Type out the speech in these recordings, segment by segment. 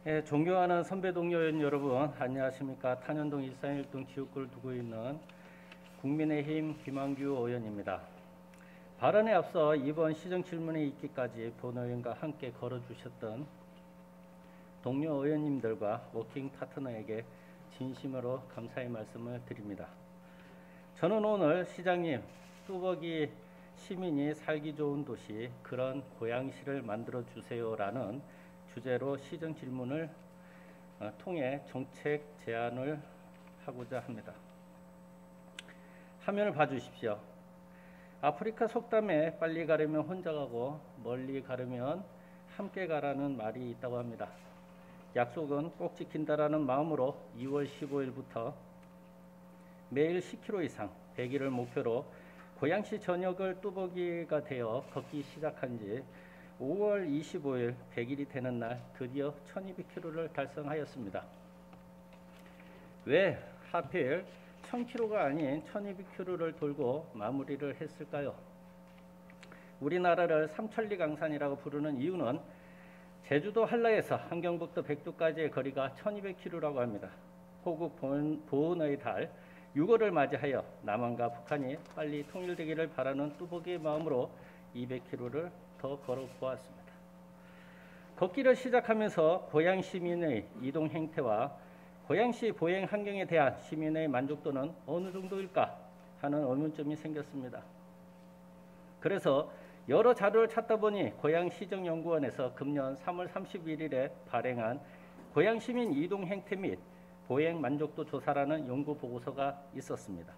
예, 존경하는 선배 동료 여러분, 안녕하십니까. 탄현동 1312동 지역구를 두고 있는 국민의힘 김한규 의원입니다. 발언에 앞서 이번 시정 질문에 있기까지 본 의원과 함께 걸어주셨던 동료 의원님들과 워킹 파트너에게 진심으로 감사의 말씀을 드립니다. 저는 오늘 시장님, 뚜벅이 시민이 살기 좋은 도시, 그런 고양시를 만들어 주세요라는 주제로 시정 질문을 통해 정책 제안을 하고자 합니다. 화면을 봐주십시오. 아프리카 속담에 빨리 가려면 혼자 가고 멀리 가려면 함께 가라는 말이 있다고 합니다. 약속은 꼭 지킨다라는 마음으로 2월 15일부터 매일 10km 이상 100일을 목표로 고양시 전역을 뚜벅이가 되어 걷기 시작한 지 5월 25일 100일이 되는 날 드디어 1200km를 달성하였습니다. 왜 하필 1000km가 아닌 1200km를 돌고 마무리를 했을까요? 우리나라를 삼천리 강산이라고 부르는 이유는 제주도 한라에서 함경북도 백두까지의 거리가 1200km라고 합니다. 호국 보은의 달 6월을 맞이하여 남한과 북한이 빨리 통일되기를 바라는 뚜벅이의 마음으로 200km를 더 걸어보았습니다. 걷기를 시작하면서 고양 시민의 이동 행태와 고양시 보행 환경에 대한 시민의 만족도는 어느 정도일까 하는 의문점이 생겼습니다. 그래서 여러 자료를 찾다 보니 고양시정연구원에서 금년 3월 31일에 발행한 고양시민 이동 행태 및 보행 만족도 조사라는 연구 보고서가 있었습니다.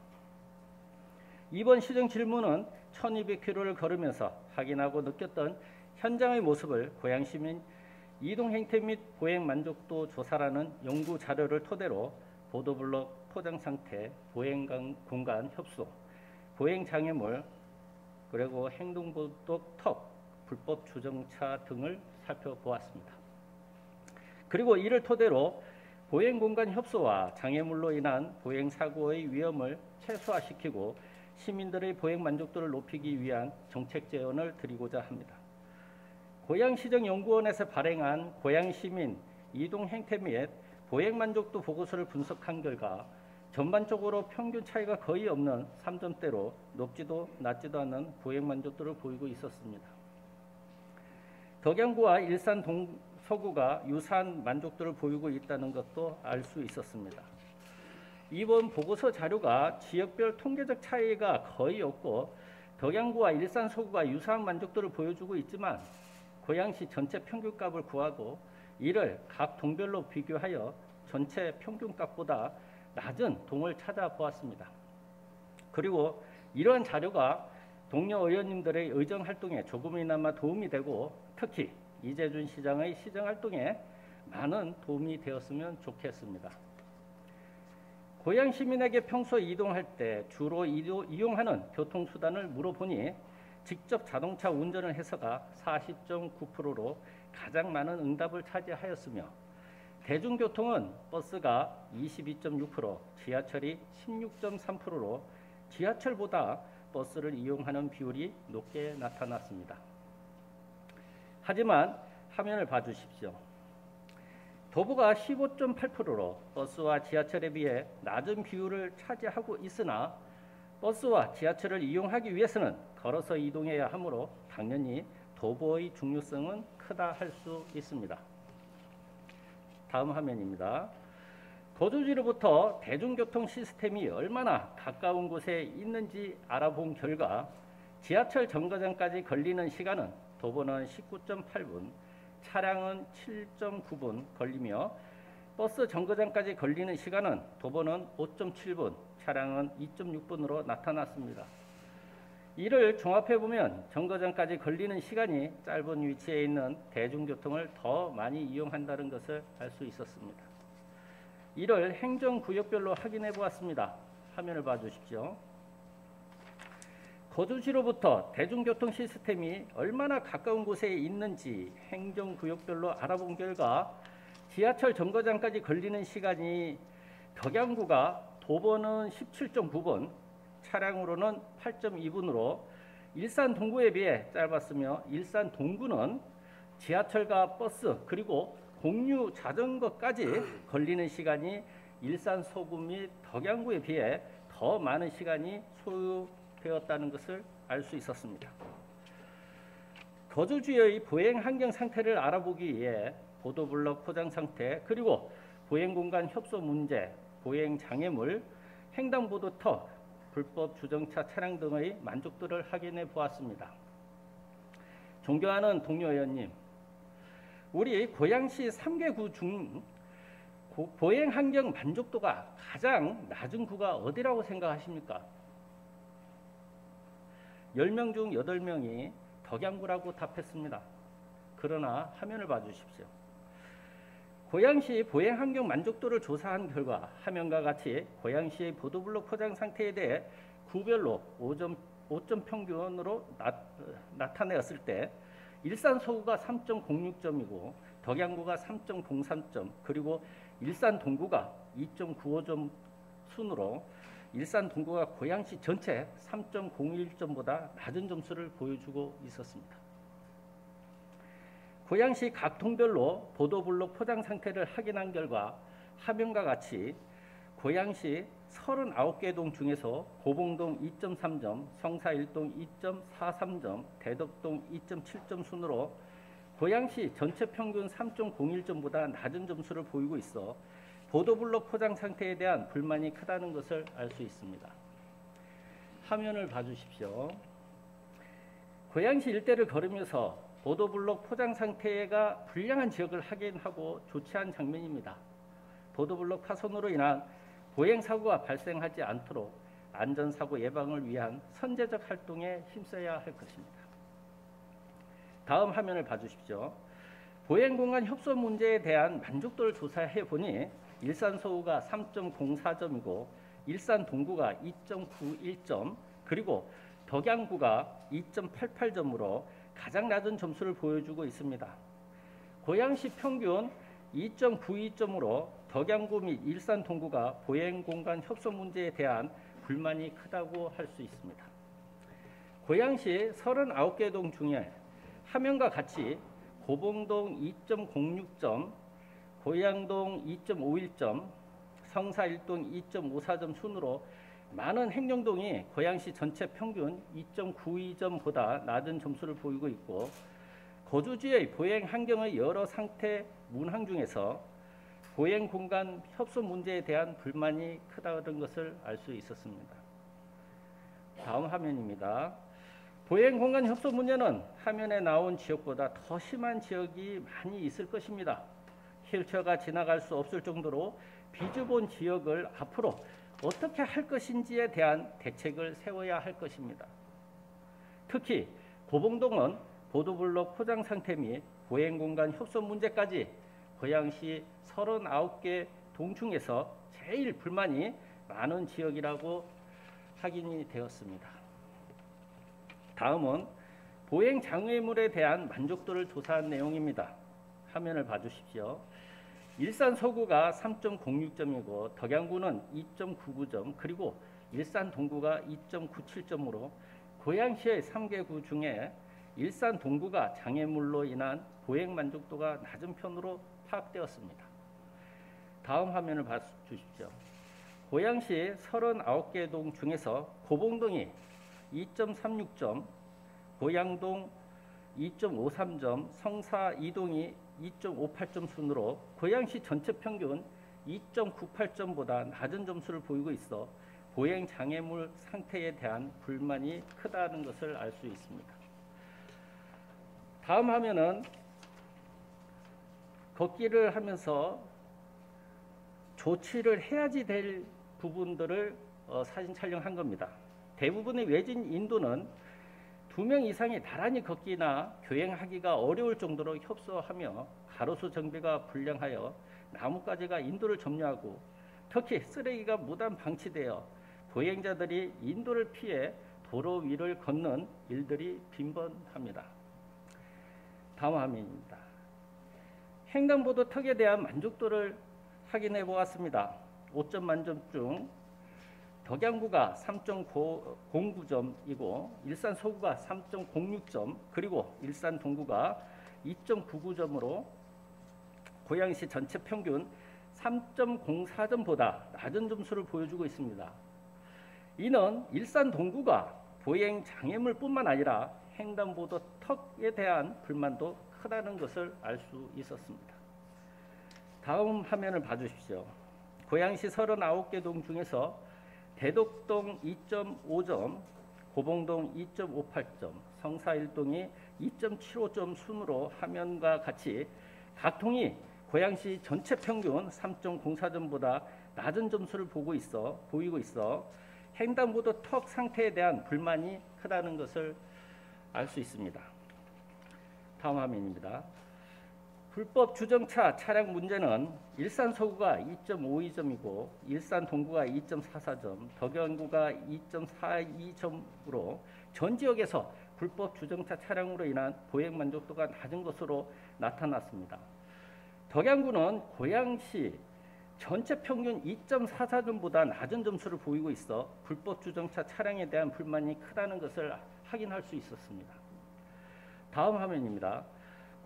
이번 시정 질문은 1200km를 걸으면서 확인하고 느꼈던 현장의 모습을 고양시민 이동 행태 및 보행 만족도 조사라는 연구 자료를 토대로 보도블록 포장 상태, 보행 공간 협소, 보행 장애물, 그리고 행동보도 턱, 불법 주정차 등을 살펴보았습니다. 그리고 이를 토대로 보행 공간 협소와 장애물로 인한 보행 사고의 위험을 최소화시키고 시민들의 보행 만족도를 높이기 위한 정책 제안을 드리고자 합니다. 고양시정연구원에서 발행한 고양시민 이동 행태 및 보행 만족도 보고서를 분석한 결과 전반적으로 평균 차이가 거의 없는 3점대로 높지도 낮지도 않은 보행 만족도를 보이고 있었습니다. 덕양구와 일산 서구가 유사한 만족도를 보이고 있다는 것도 알 수 있었습니다. 이번 보고서 자료가 지역별 통계적 차이가 거의 없고 덕양구와 일산 서구가 유사한 만족도를 보여주고 있지만 고양시 전체 평균값을 구하고 이를 각 동별로 비교하여 전체 평균값보다 낮은 동을 찾아보았습니다. 그리고 이러한 자료가 동료 의원님들의 의정활동에 조금이나마 도움이 되고 특히 이재준 시장의 시정활동에 많은 도움이 되었으면 좋겠습니다. 고양 시민에게 평소 이동할 때 주로 이용하는 교통수단을 물어보니 직접 자동차 운전을 해서가 40.9%로 가장 많은 응답을 차지하였으며 대중교통은 버스가 22.6%, 지하철이 16.3%로 지하철보다 버스를 이용하는 비율이 높게 나타났습니다. 하지만 화면을 봐주십시오. 도보가 15.8%로 버스와 지하철에 비해 낮은 비율을 차지하고 있으나 버스와 지하철을 이용하기 위해서는 걸어서 이동해야 하므로 당연히 도보의 중요성은 크다 할 수 있습니다. 다음 화면입니다. 거주지로부터 대중교통 시스템이 얼마나 가까운 곳에 있는지 알아본 결과 지하철 정거장까지 걸리는 시간은 도보는 19.8분, 차량은 7.9분 걸리며 버스 정거장까지 걸리는 시간은 도보는 5.7분, 차량은 2.6분으로 나타났습니다. 이를 종합해보면 정거장까지 걸리는 시간이 짧은 위치에 있는 대중교통을 더 많이 이용한다는 것을 알 수 있었습니다. 이를 행정구역별로 확인해 보았습니다. 화면을 봐주십시오. 거주지로부터 대중교통 시스템이 얼마나 가까운 곳에 있는지 행정구역별로 알아본 결과 지하철 정거장까지 걸리는 시간이 덕양구가 도보는 17.9분, 차량으로는 8.2분으로 일산 동구에 비해 짧았으며 일산 동구는 지하철과 버스 그리고 공유 자전거까지 걸리는 시간이 일산 서구 및 덕양구에 비해 더 많은 시간이 소요되었다는 것을 알 수 있었습니다. 거주지의 보행 환경 상태를 알아보기 위해 보도블록 포장 상태, 그리고 보행 공간 협소 문제, 보행 장애물, 횡단보도턱, 불법 주정차 차량 등의 만족도를 확인해 보았습니다. 존경하는 동료 의원님, 우리 고양시 3개 구 중 보행 환경 만족도가 가장 낮은 구가 어디라고 생각하십니까? 10명 중 8명이 덕양구라고 답했습니다. 그러나 화면을 봐주십시오. 고양시 보행 환경 만족도를 조사한 결과 화면과 같이 고양시의 보도블록 포장 상태에 대해 구별로 5점 평균으로 나타내었을 때 일산 서구가 3.06점이고 덕양구가 3.03점, 그리고 일산 동구가 2.95점 순으로 일산 동구가 고양시 전체 3.01점보다 낮은 점수를 보여주고 있었습니다. 고양시 각 동별로 보도블록 포장 상태를 확인한 결과 화면과 같이 고양시 39개 동 중에서 고봉동 2.3점, 성사 1동 2.43점, 대덕동 2.7점 순으로 고양시 전체 평균 3.01점보다 낮은 점수를 보이고 있어 보도블록 포장 상태에 대한 불만이 크다는 것을 알 수 있습니다. 화면을 봐주십시오. 고양시 일대를 걸으면서 보도블록 포장 상태가 불량한 지역을 확인하고 조치한 장면입니다. 보도블록 파손으로 인한 보행사고가 발생하지 않도록 안전사고 예방을 위한 선제적 활동에 힘써야 할 것입니다. 다음 화면을 봐주십시오. 보행공간 협소 문제에 대한 만족도를 조사해 보니 일산 서구가 3.04점이고 일산 동구가 2.91점, 그리고 덕양구가 2.88점으로 가장 낮은 점수를 보여주고 있습니다. 고양시 평균 2.92점으로 덕양구 및 일산 동구가 보행공간 협소 문제에 대한 불만이 크다고 할 수 있습니다. 고양시 39개 동 중에 화면과 같이 고봉동 2.06점, 고양동 2.51점, 성사 1동 2.54점 순으로 많은 행정동이 고양시 전체 평균 2.92점보다 낮은 점수를 보이고 있고, 거주지의 보행 환경의 여러 상태 문항 중에서 보행 공간 협소 문제에 대한 불만이 크다는 것을 알 수 있었습니다. 다음 화면입니다. 보행 공간 협소 문제는 화면에 나온 지역보다 더 심한 지역이 많이 있을 것입니다. 휠체어가 지나갈 수 없을 정도로 비좁은 지역을 앞으로 어떻게 할 것인지에 대한 대책을 세워야 할 것입니다. 특히 고봉동은 보도블록 포장 상태 및 보행공간 협소 문제까지 고양시 39개 동 중에서 제일 불만이 많은 지역이라고 확인이 되었습니다. 다음은 보행 장애물에 대한 만족도를 조사한 내용입니다. 화면을 봐주십시오. 일산 서구가 3.06점이고 덕양구는 2.99점, 그리고 일산 동구가 2.97점으로 고양시의 3개 구 중에 일산 동구가 장애물로 인한 보행 만족도가 낮은 편으로 파악되었습니다. 다음 화면을 봐주십시오. 고양시 39개 동 중에서 고봉동이 2.36점, 고양동 2.53점, 성사 2동이 2.58점 순으로 고양시 전체 평균 2.98점보다 낮은 점수를 보이고 있어 보행 장애물 상태에 대한 불만이 크다는 것을 알 수 있습니다. 다음 화면은 걷기를 하면서 조치를 해야지 될 부분들을 사진 촬영한 겁니다. 대부분의 외진 인도는 2명 이상이 나란히 걷기나 교행하기가 어려울 정도로 협소하며 가로수 정비가 불량하여 나뭇가지가 인도를 점유하고 특히 쓰레기가 무단 방치되어 보행자들이 인도를 피해 도로 위를 걷는 일들이 빈번합니다. 다음 화면입니다. 횡단보도 턱에 대한 만족도를 확인해 보았습니다. 5점 만점 중 덕양구가 3.09점이고 일산 서구가 3.06점, 그리고 일산 동구가 2.99점으로 고양시 전체 평균 3.04점보다 낮은 점수를 보여주고 있습니다. 이는 일산 동구가 보행 장애물뿐만 아니라 횡단보도 턱에 대한 불만도 크다는 것을 알 수 있었습니다. 다음 화면을 봐주십시오. 고양시 39개 동 중에서 대덕동 2.5점, 고봉동 2.58점, 성사 1동이 2.75점 순으로 화면과 같이 각 동이 고양시 전체 평균 3.04점보다 낮은 점수를 보이고 있어 횡단보도 턱 상태에 대한 불만이 크다는 것을 알 수 있습니다. 다음 화면입니다. 불법 주정차 차량 문제는 일산 서구가 2.52점이고 일산 동구가 2.44점, 덕양구가 2.42점으로 전 지역에서 불법 주정차 차량으로 인한 보행 만족도가 낮은 것으로 나타났습니다. 덕양구는 고양시 전체 평균 2.44점보다 낮은 점수를 보이고 있어 불법 주정차 차량에 대한 불만이 크다는 것을 확인할 수 있었습니다. 다음 화면입니다.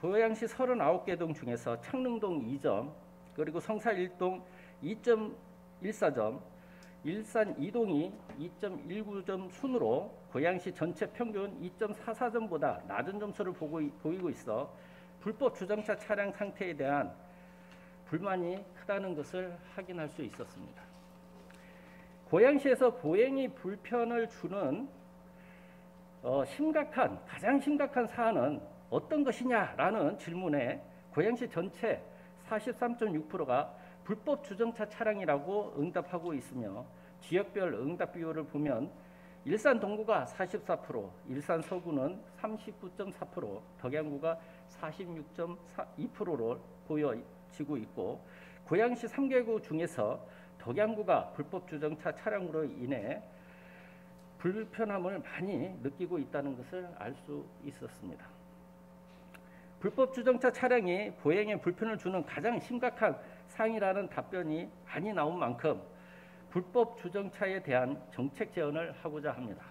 고양시 39개 동 중에서 창릉동 2점, 그리고 성사 1동 2.14점, 일산 2동이 2.19점 순으로 고양시 전체 평균 2.44점보다 낮은 점수를 보이고 있어 불법 주정차 차량 상태에 대한 불만이 크다는 것을 확인할 수 있었습니다. 고양시에서 보행이 불편을 주는 가장 심각한 사안은 어떤 것이냐라는 질문에 고양시 전체 43.6%가 불법 주정차 차량이라고 응답하고 있으며 지역별 응답 비율을 보면 일산 동구가 44%, 일산 서구는 39.4%, 덕양구가 46.2%로 보여지고 있고 고양시 3개구 중에서 덕양구가 불법 주정차 차량으로 인해 불편함을 많이 느끼고 있다는 것을 알 수 있었습니다. 불법 주정차 차량이 보행에 불편을 주는 가장 심각한 사항이라는 답변이 많이 나온 만큼 불법 주정차에 대한 정책 제언을 하고자 합니다.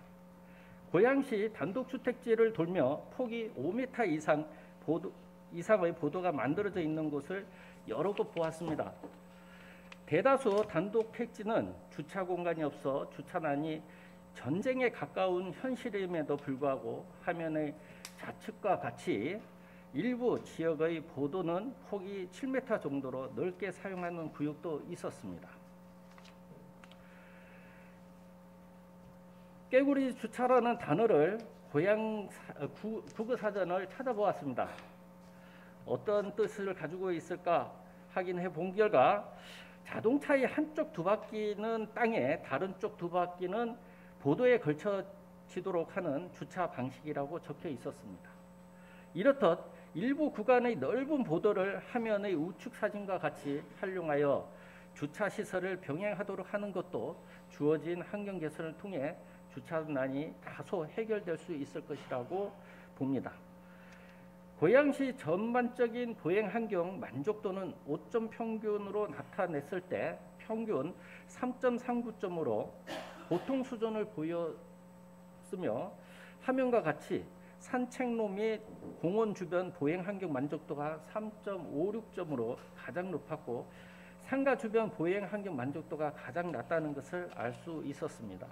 고양시 단독주택지를 돌며 폭이 5m 이상의 보도가 만들어져 있는 곳을 여러 곳 보았습니다. 대다수 단독 택지는 주차 공간이 없어 주차난이 전쟁에 가까운 현실임에도 불구하고 화면의 좌측과 같이 일부 지역의 보도는 폭이 7m 정도로 넓게 사용하는 구역도 있었습니다. 깨구리 주차라는 단어를 국어사전을 찾아보았습니다. 어떤 뜻을 가지고 있을까 확인해 본 결과 자동차의 한쪽 두 바퀴는 땅에 다른 쪽 두 바퀴는 보도에 걸쳐지도록 하는 주차 방식이라고 적혀 있었습니다. 이렇듯 일부 구간의 넓은 보도를 화면의 우측 사진과 같이 활용하여 주차 시설을 병행하도록 하는 것도 주어진 환경 개선을 통해 주차난이 다소 해결될 수 있을 것이라고 봅니다. 고양시 전반적인 보행 환경 만족도는 5점 평균으로 나타냈을 때 평균 3.39점으로 보통 수준을 보였으며 화면과 같이 산책로 및 공원 주변 보행 환경 만족도가 3.56점으로 가장 높았고 상가 주변 보행 환경 만족도가 가장 낮다는 것을 알 수 있었습니다.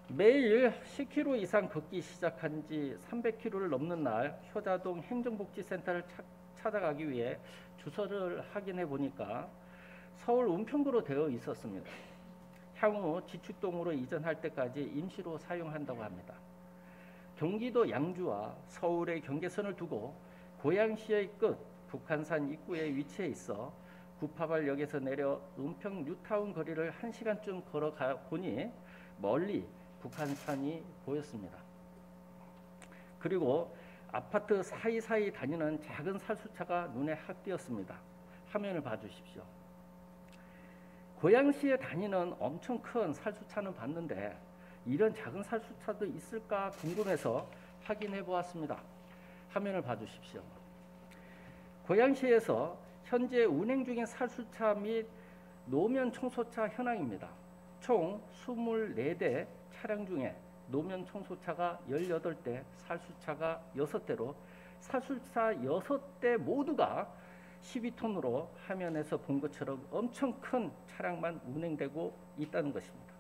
매일 10km 이상 걷기 시작한 지 300km를 넘는 날 효자동 행정복지센터를 찾아가기 위해 주소를 확인해 보니까 서울 은평구로 되어 있었습니다. 향후 지축동으로 이전할 때까지 임시로 사용한다고 합니다. 경기도 양주와 서울의 경계선을 두고 고양시의 끝 북한산 입구에 위치해 있어 구파발역에서 내려 은평 뉴타운 거리를 1시간쯤 걸어가 보니 멀리 북한산이 보였습니다. 그리고 아파트 사이사이 다니는 작은 살수차가 눈에 확 띄었습니다. 화면을 봐주십시오. 고양시에 다니는 엄청 큰 살수차는 봤는데 이런 작은 살수차도 있을까 궁금해서 확인해 보았습니다. 화면을 봐주십시오. 고양시에서 현재 운행 중인 살수차 및 노면 청소차 현황입니다. 총 24대 차량 중에 노면 청소차가 18대, 살수차가 6대로 살수차 6대 모두가 12톤으로 화면에서 본 것처럼 엄청 큰 차량만 운행되고 있다는 것입니다.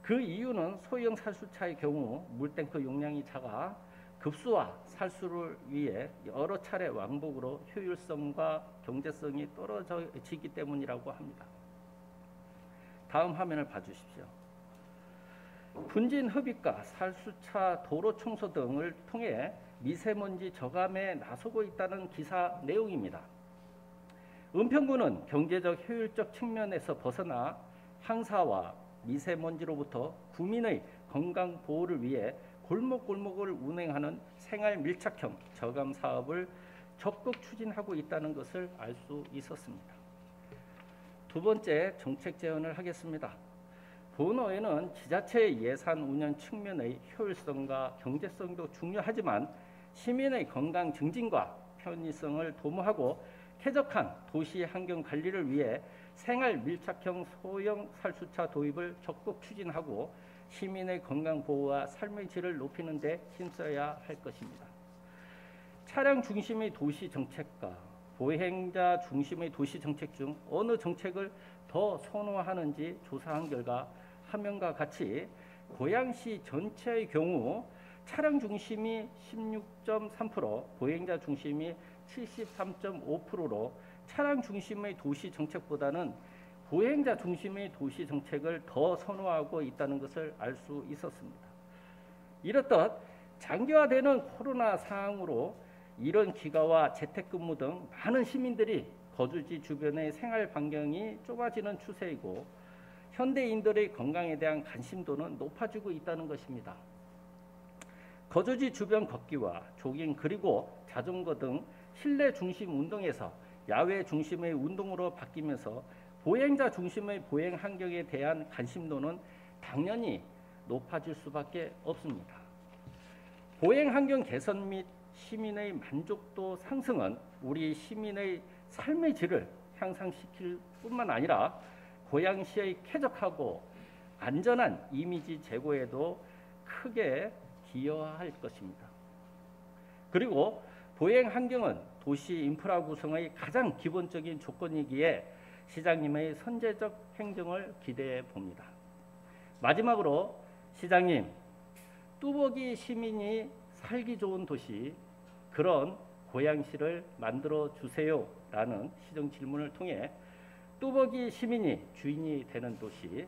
그 이유는 소형 살수차의 경우 물탱크 용량이 작아 급수와 살수를 위해 여러 차례 왕복으로 효율성과 경제성이 떨어지기 때문이라고 합니다. 다음 화면을 봐주십시오. 분진 흡입과 살수차 도로 청소 등을 통해 미세먼지 저감에 나서고 있다는 기사 내용입니다. 은평구는 경제적 효율적 측면에서 벗어나 황사와 미세먼지로부터 구민의 건강 보호를 위해 골목골목을 운행하는 생활 밀착형 저감 사업을 적극 추진하고 있다는 것을 알 수 있었습니다. 두 번째 정책 제언을 하겠습니다. 본호에는 지자체의 예산 운영 측면의 효율성과 경제성도 중요하지만 시민의 건강 증진과 편의성을 도모하고 쾌적한 도시 환경 관리를 위해 생활 밀착형 소형 살수차 도입을 적극 추진하고 시민의 건강 보호와 삶의 질을 높이는 데 힘써야 할 것입니다. 차량 중심의 도시 정책과 보행자 중심의 도시 정책 중 어느 정책을 더 선호하는지 조사한 결과 화면과 같이 고양시 전체의 경우 차량 중심이 16.3%, 보행자 중심이 73.5%로 차량 중심의 도시 정책보다는 보행자 중심의 도시 정책을 더 선호하고 있다는 것을 알 수 있었습니다. 이렇듯 장기화되는 코로나 상황으로 이런 기가와 재택근무 등 많은 시민들이 거주지 주변의 생활 반경이 좁아지는 추세이고 현대인들의 건강에 대한 관심도는 높아지고 있다는 것입니다. 거주지 주변 걷기와 조깅 그리고 자전거 등 실내 중심 운동에서 야외 중심의 운동으로 바뀌면서 보행자 중심의 보행 환경에 대한 관심도는 당연히 높아질 수밖에 없습니다. 보행 환경 개선 및 시민의 만족도 상승은 우리 시민의 삶의 질을 향상시킬 뿐만 아니라 고양시의 쾌적하고 안전한 이미지 제고에도 크게 기여할 것입니다. 그리고 보행 환경은 도시 인프라 구성의 가장 기본적인 조건이기에 시장님의 선제적 행정을 기대해 봅니다. 마지막으로 시장님, 뚜벅이 시민이 살기 좋은 도시, 그런 고양시를 만들어 주세요 라는 시정 질문을 통해 뚜벅이 시민이 주인이 되는 도시,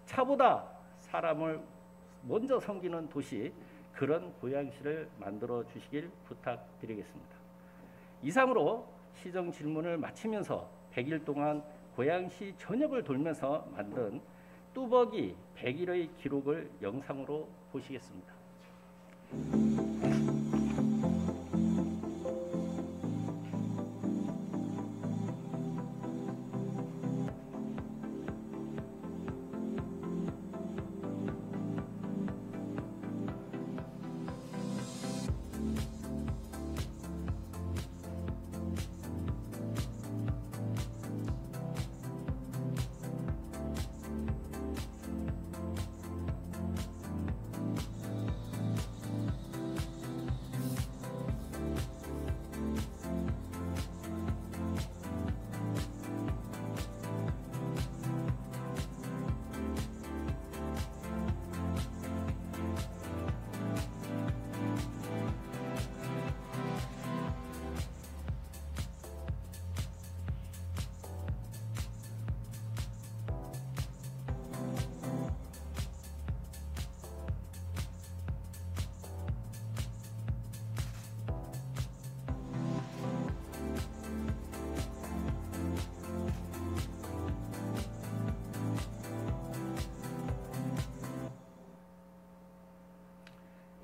차보다 사람을 먼저 섬기는 도시, 그런 고양시를 만들어 주시길 부탁드리겠습니다. 이상으로 시정 질문을 마치면서 100일 동안 고양시 전역을 돌면서 만든 뚜벅이 100일의 기록을 영상으로 보시겠습니다.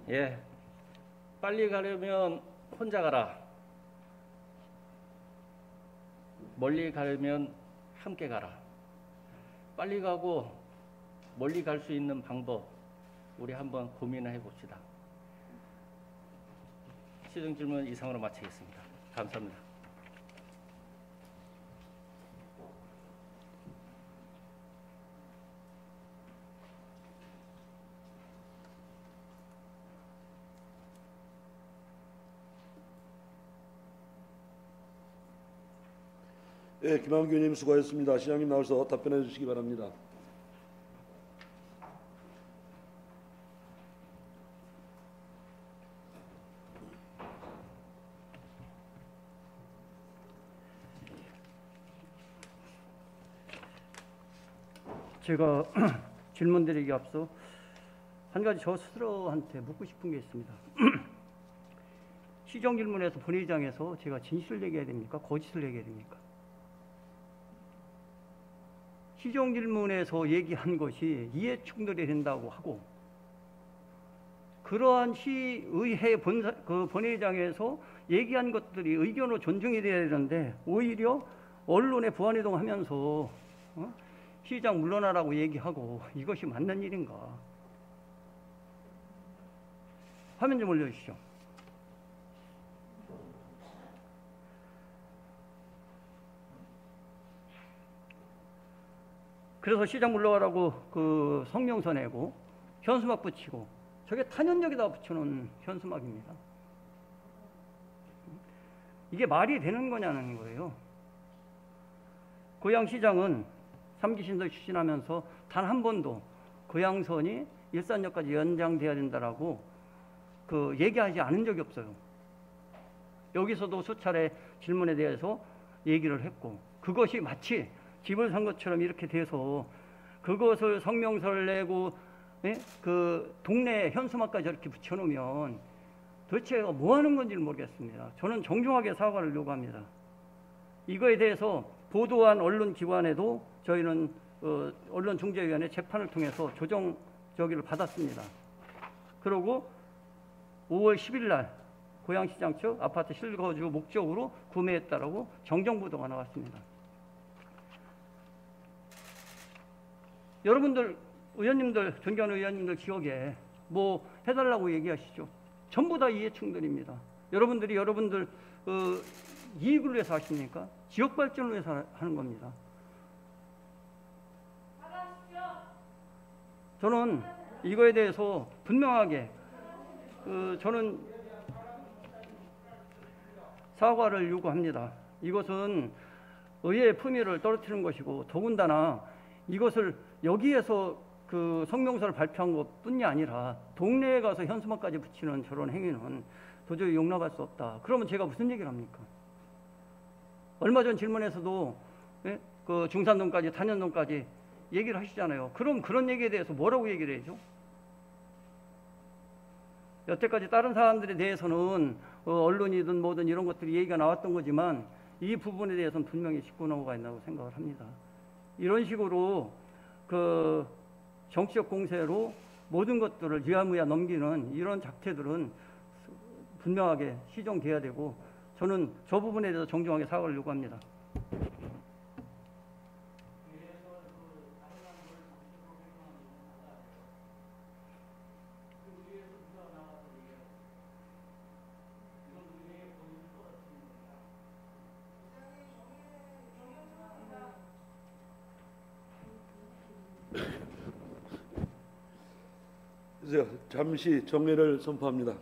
예, 빨리 가려면 혼자 가라. 멀리 가려면 함께 가라. 빨리 가고 멀리 갈 수 있는 방법 우리 한번 고민을 해봅시다. 시정 질문 이상으로 마치겠습니다. 감사합니다. 예, 김한규 의원님 수고하셨습니다. 시장님 나와서 답변해 주시기 바랍니다. 제가 질문 드리기 앞서 한 가지 저 스스로한테 묻고 싶은 게 있습니다. 시정 질문에서 본회의장에서 제가 진실을 얘기해야 됩니까? 거짓을 얘기해야 됩니까? 시정 질문에서 얘기한 것이 이해 충돌이 된다고 하고, 그러한 시의회 본회의장에서 얘기한 것들이 의견으로 존중이 돼야 되는데, 오히려 언론에 부안이동하면서 시장 물러나라고 얘기하고, 이것이 맞는 일인가? 화면 좀 올려주시죠. 그래서 시장 물러가라고 그 성명서 내고 현수막 붙이고, 저게 탄현역에다 붙여놓은 현수막입니다. 이게 말이 되는 거냐는 거예요. 고양시장은 3기 신설 추진하면서 단 한 번도 고양선이 일산역까지 연장돼야 된다라고 얘기하지 않은 적이 없어요. 여기서도 수차례 질문에 대해서 얘기를 했고, 그것이 마치 집을 산 것처럼 이렇게 돼서 그것을 성명서를 내고 그 동네 현수막까지 이렇게 붙여놓으면 도대체 뭐 하는 건지 모르겠습니다. 저는 정중하게 사과를 요구합니다. 이거에 대해서 보도한 언론기관에도 저희는 언론중재위원회 재판을 통해서 조정 저기를 받았습니다. 그리고 5월 10일 날 고양시장 측 아파트 실거주 목적으로 구매했다라고 정정보도가 나왔습니다. 여러분들 의원님들, 존경하는 의원님들 기억에 뭐 해달라고 얘기하시죠. 전부 다 이해충돌입니다. 여러분들 이익을 위해서 하십니까? 지역 발전을 위해서 하는 겁니다. 저는 이거에 대해서 분명하게 저는 사과를 요구합니다. 이것은 의회의 품위를 떨어뜨리는 것이고, 더군다나 이것을 여기에서 그 성명서를 발표한 것뿐이 아니라 동네에 가서 현수막까지 붙이는 저런 행위는 도저히 용납할 수 없다. 그러면 제가 무슨 얘기를 합니까? 얼마 전 질문에서도 그 중산동까지 단연동까지 얘기를 하시잖아요. 그럼 그런 얘기에 대해서 뭐라고 얘기를 해야죠? 여태까지 다른 사람들에 대해서는 언론이든 뭐든 이런 것들이 얘기가 나왔던 거지만, 이 부분에 대해서는 분명히 짚고 넘어가 있다고 생각을 합니다. 이런 식으로 그 정치적 공세로 모든 것들을 유야무야 넘기는 이런 작태들은 분명하게 시정돼야 되고, 저는 저 부분에 대해서 정중하게 사과를 요구합니다. 잠시 정례를 선포합니다.